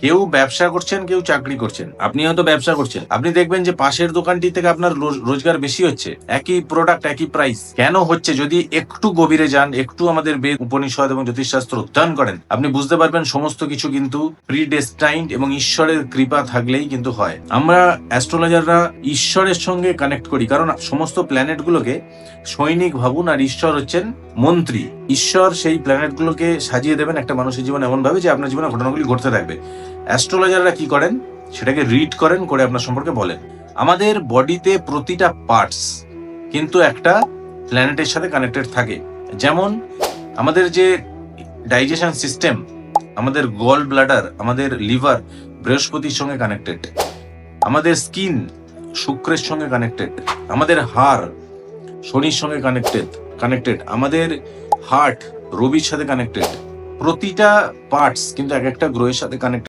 কেউ ব্যবসা করছেন, কেউ চাকরি করছেন। আপনি হয়তো ব্যবসা করছেন, আপনি দেখবেন যে পাশের দোকানটি থেকে আপনার রোজগার বেশি হচ্ছে, একই প্রোডাক্ট একই প্রাইস। কেন হচ্ছে? যদি একটু গভীরে যান, একটু আমাদের বেদ উপনিষদ এবং জ্যোতিষশাস্ত্র অধ্যয়ন করেন, আপনি বুঝতে পারবেন সমস্ত কিছু কিন্তু প্রিডেস্টাইন্ড এবং ঈশ্বরের কৃপা থাকলেই কিন্তু হয়। আমরা অ্যাস্ট্রোলজাররা ঈশ্বরের সঙ্গে কানেক্ট করি, কারণ সমস্ত প্ল্যানেট গুলোকে সৈনিক ভাবুন, আর ঈশ্বর হচ্ছেন মন্ত্রী। ঈশ্বর সেই প্ল্যানেট গুলোকে সাজিয়ে দেবেন একটা মানুষের জীবনে এমন ভাবে যে আপনার জীবনে ঘটনাগুলি ঘটতে থাকবে। অ্যাস্ট্রোলজাররা কি করেন? সেটাকে রিড করেন, করে আপনার সম্পর্কে বলেন। আমাদের বডিতে প্রতিটা পার্টস কিন্তু একটা প্ল্যানেটের সাথে কানেক্টেড থাকে। যেমন আমাদের যে ডাইজেশন সিস্টেম, আমাদের গল ব্লাডার, আমাদের লিভার বৃহস্পতির সঙ্গে কানেক্টেড, আমাদের স্কিন শুক্রের সঙ্গে কানেক্টেড, আমাদের হাড় শনির সঙ্গে কানেক্টেড, আমাদের হার্ট রবির সাথে কানেক্টেড। প্রতিটা পার্টস কিন্তু এক একটা গ্রহের সাথে কানেক্টেড।